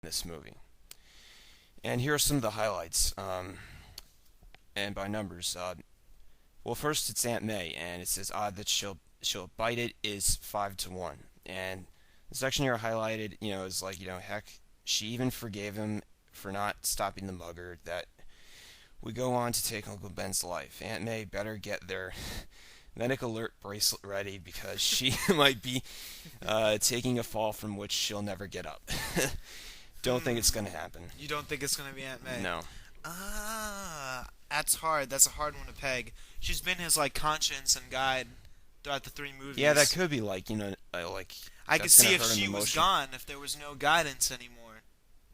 this movie. And here are some of the highlights, and by numbers. Well, first it's Aunt May, and it says odd that she'll bite it is 5-1. And the section here highlighted, is like, heck, she even forgave him for not stopping the mugger that would go on to take Uncle Ben's life. Aunt May better get their medic alert bracelet ready because she might be taking a fall from which she'll never get up. Don't think it's gonna happen. You don't think it's gonna be Aunt May? No. That's hard. That's a hard one to peg. She's been his conscience and guide throughout the three movies. Yeah, that could be like I could that's see gonna if hurt him she was emotionally. gone, if there was no guidance anymore.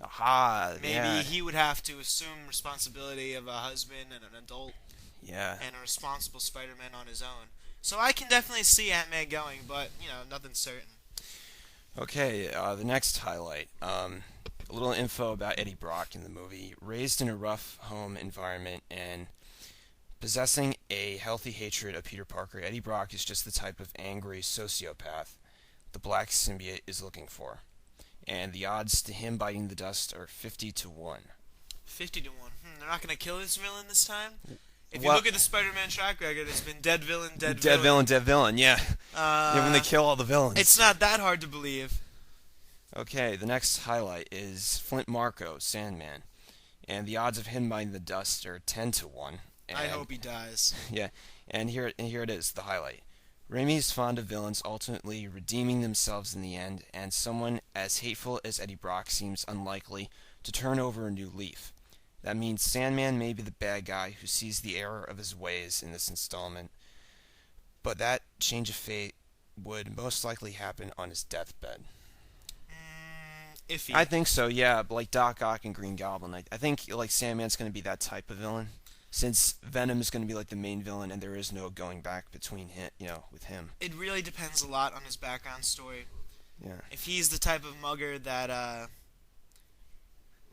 Aha, Maybe yeah. he would have to assume responsibility of a husband and an adult Yeah. and a responsible Spider-Man on his own. So I can definitely see Aunt May going, but nothing's certain. Okay, the next highlight. A little info about Eddie Brock in the movie. Raised in a rough home environment and possessing a healthy hatred of Peter Parker, Eddie Brock is just the type of angry sociopath the black symbiote is looking for. And the odds to him biting the dust are 50-1. 50-1. They're not gonna kill this villain this time. If you Well- look at the Spider-Man track record, it's been dead villain, dead Dead villain, yeah. Yeah, when they kill all the villains. It's not that hard to believe. Okay, the next highlight is Flint Marko, Sandman. And the odds of him biting the dust are 10-1. I hope he dies. Yeah, and here it is, the highlight. Raimi is fond of villains ultimately redeeming themselves in the end, and someone as hateful as Eddie Brock seems unlikely to turn over a new leaf. That means Sandman may be the bad guy who sees the error of his ways in this installment, but that change of fate would most likely happen on his deathbed. Iffy. I think so, yeah, like Doc Ock and Green Goblin. I think like Sandman's going to be that type of villain. Since Venom is going to be like the main villain, and there is no going back between him, with him. It really depends a lot on his background story. Yeah. If he's the type of mugger that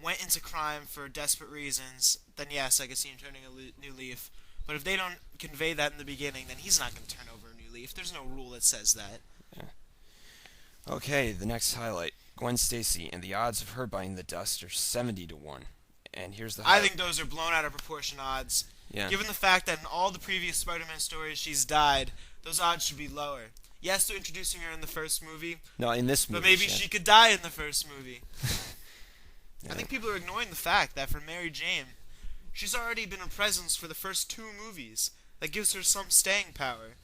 went into crime for desperate reasons, then yes, I could see him turning a new leaf. But if they don't convey that in the beginning, then he's not going to turn over a new leaf. There's no rule that says that. Yeah. Okay, the next highlight: Gwen Stacy, and the odds of her biting the dust are 70-1. And here's the I highlight. think those are blown out of proportion odds. Yeah. Given the fact that in all the previous Spider-Man stories she's died, those odds should be lower. Yes, they're introducing her in the first movie, No, in this movie. but maybe she could die in the first movie. Yeah. I think people are ignoring the fact that for Mary Jane, she's already been a presence for the first two movies. That gives her some staying power.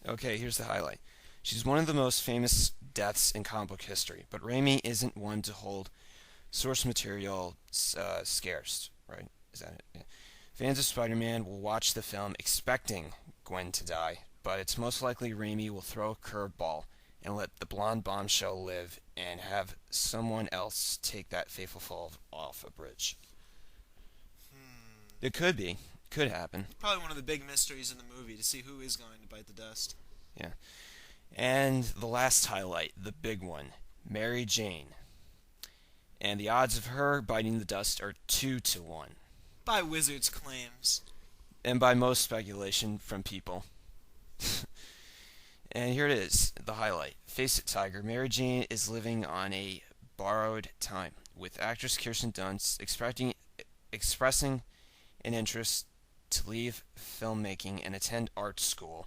Okay, here's the highlight. She's one of the most famous deaths in comic book history, but Raimi isn't one to hold source material scarce, right? Is that it? Yeah. Fans of Spider-Man will watch the film expecting Gwen to die, but it's most likely Raimi will throw a curveball and let the blonde bombshell live and have someone else take that fateful fall off a bridge. It could be. Could happen. Probably one of the big mysteries in the movie to see who is going to bite the dust. Yeah. And the last highlight, the big one, Mary Jane. And the odds of her biting the dust are 2-1. By Wizard's claims. And by most speculation from people. And here it is, the highlight. Face it, Tiger. Mary Jane is living on a borrowed time, with actress Kirsten Dunst expressing an interest to leave filmmaking and attend art school.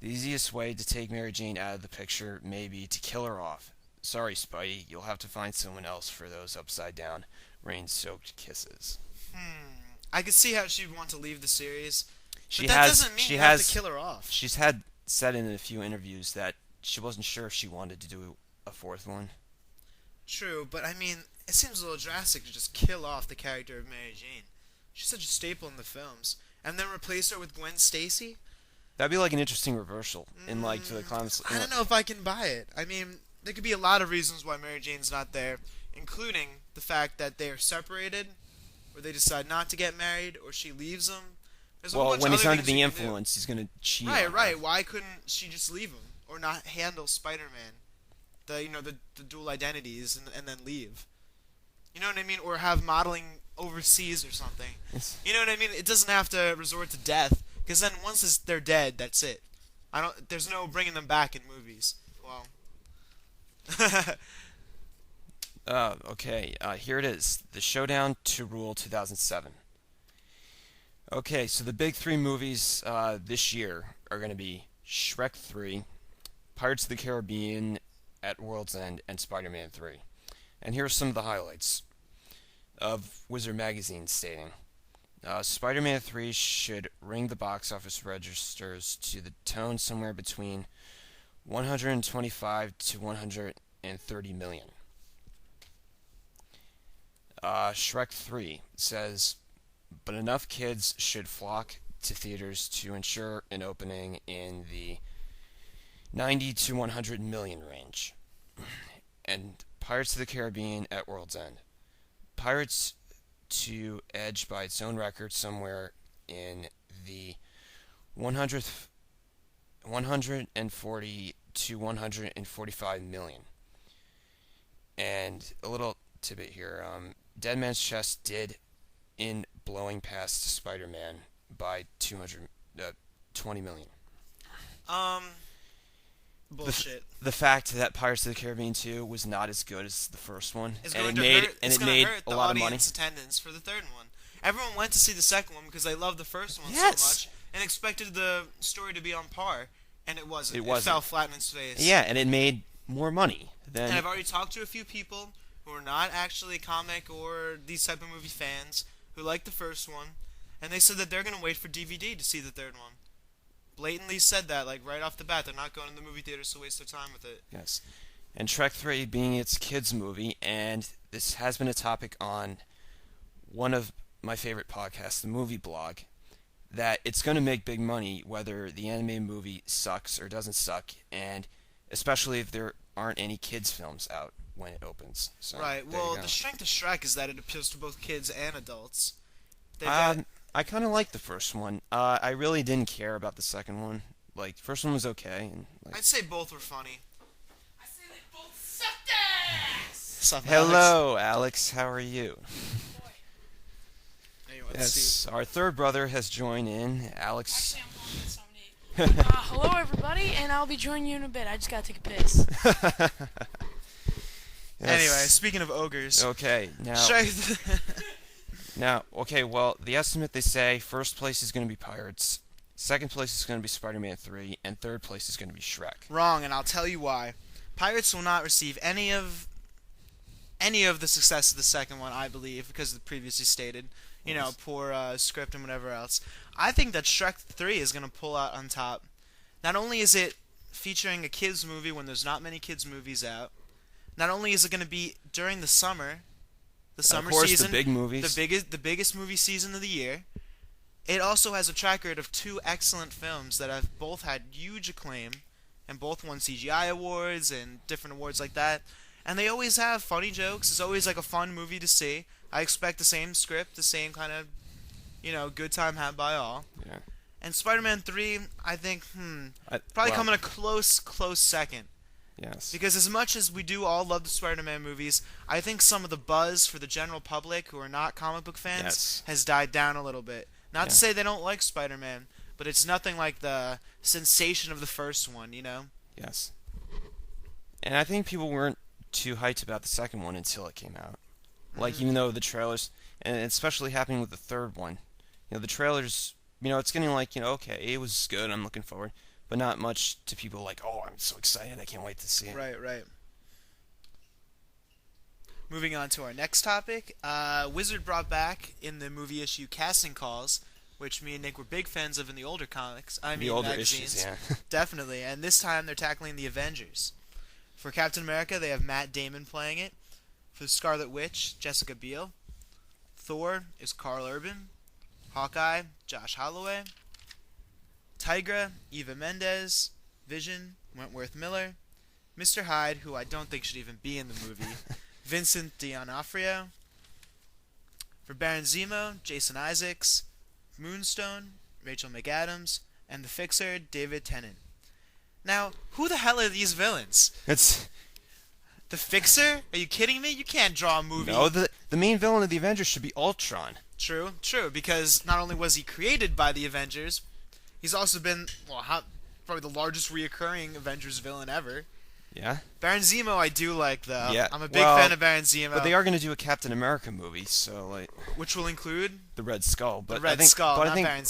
The easiest way to take Mary Jane out of the picture may be to kill her off. Sorry, Spidey, you'll have to find someone else for those upside-down, rain-soaked kisses. I could see how she'd want to leave the series, She but that has, doesn't mean she you has, have to kill her off. She's had said in a few interviews that she wasn't sure if she wanted to do a fourth one. True, but I mean, it seems a little drastic to just kill off the character of Mary Jane. She's such a staple in the films, and then replace her with Gwen Stacy. That'd be like an interesting reversal in like to the comics. I don't know if I can buy it. I mean, there could be a lot of reasons why Mary Jane's not there, including the fact that they are separated, or they decide not to get married, or she leaves him. There's a whole Well, bunch when of he's other under things the you can do. influence, he's gonna cheat. Right, on her. right. Why couldn't she just leave him, or not handle Spider-Man, the dual identities, and then leave? You know what I mean? Or have modeling overseas or something. It's- You know what I mean? It doesn't have to resort to death, because then they're dead, that's it. There's no bringing them back in movies. Well, Okay, here it is. The Showdown to Rule 2007. Okay, so the big three movies this year are going to be Shrek 3, Pirates of the Caribbean at World's End, and Spider-Man 3. And here are some of the highlights of Wizard Magazine stating Spider-Man 3 should ring the box office registers to the tone somewhere between 125 to 130 million. Shrek 3 says, but enough kids should flock to theaters to ensure an opening in the 90 to 100 million range. And Pirates of the Caribbean at World's End. Pirates to edge by its own record somewhere in the 140 to 145 million. And a little tidbit here. Dead Man's Chest did in blowing past Spider-Man by 20 million. Bullshit. The fact that Pirates of the Caribbean 2 was not as good as the first one, It's and going it to made hurt. and It's it going made to hurt a the lot of money. audience attendance for the third one. Everyone went to see the second one because they loved the first one Yes. so much and expected the story to be on par, and it wasn't. It wasn't. Fell flat in its face. Yeah, and it made more money And than I've already talked to a few people who are not actually comic or these type of movie fans who like the first one, and they said that they're going to wait for DVD to see the third one. Blatantly said that, like right off the bat. They're not going to the movie theaters to waste their time with it. yes. And Shrek 3 being its kids movie, and this has been a topic on one of my favorite podcasts, the Movie Blog, that it's going to make big money whether the animated movie sucks or doesn't suck, and especially if there aren't any kids films out when it opens. So, Right. there you Well, go. the strength of Shrek is that it appeals to both kids and adults. They've got, I kind of liked the first one. I really didn't care about the second one. Like, the first one was okay, and like, I'd say both were funny. I say they both sucked ass! Sup, Alex? hello, Alex. How are you? Anyway, let's see. Yes, our third brother has joined in. Alex. Actually, I'm calling this hello, everybody, and I'll be joining you in a bit. I just gotta take a piss. Yes. Anyway, speaking of ogres, Okay, now, Shrek. okay. Well, the estimate they say first place is going to be Pirates, second place is going to be Spider-Man 3, and third place is going to be Shrek. Wrong, and I'll tell you why. Pirates will not receive any of the success of the second one, I believe, because of the previously stated, Yes. poor script and whatever else. I think that Shrek 3 is going to pull out on top. Not only is it featuring a kids movie when there's not many kids movies out, not only is it going to be during the summer Of course, season, the big movies. the biggest movie season of the year. It also has a track record of two excellent films that have both had huge acclaim and both won CGI awards and different awards like that. And they always have funny jokes. It's always like a fun movie to see. I expect the same script, the same kind of, good time had by all. Yeah. And Spider-Man 3, I think, well, probably coming a close second. Yes. Because as much as we do all love the Spider-Man movies, I think some of the buzz for the general public who are not comic book fans Yes. has died down a little bit. Not Yeah. to say they don't like Spider-Man, but it's nothing like the sensation of the first one, Yes. And I think people weren't too hyped about the second one until it came out. Like, even though the trailers, and it's especially happening with the third one, the trailers, it's getting like, okay, it was good, I'm looking forward, but not much to people like, oh, I'm so excited, I can't wait to see it. Right. Moving on to our next topic, Wizard brought back in the movie issue casting calls, which me and Nick were big fans of in the older comics. The older magazines. issues, yeah. Definitely, and this time they're tackling the Avengers. For Captain America, they have Matt Damon playing it. For Scarlet Witch, Jessica Biel. Thor is Carl Urban. Hawkeye, Josh Holloway. Tigra, Eva Mendes. Vision, Wentworth Miller. Mr. Hyde, who I don't think should even be in the movie, Vincent D'Onofrio. For Baron Zemo, Jason Isaacs. Moonstone, Rachel McAdams. And the Fixer, David Tennant. Now, who the hell are these villains? It's The Fixer? Are you kidding me? You can't draw a movie. no, the main villain of the Avengers should be Ultron. True, because not only was he created by the Avengers, he's also been, probably the largest reoccurring Avengers villain ever. Yeah. Baron Zemo I do like though. Yeah, I'm a big well, fan of Baron Zemo. But they are going to do a Captain America movie, so like which will include the Red Skull. But the Red I think, Skull, but not I think Baron Zemo.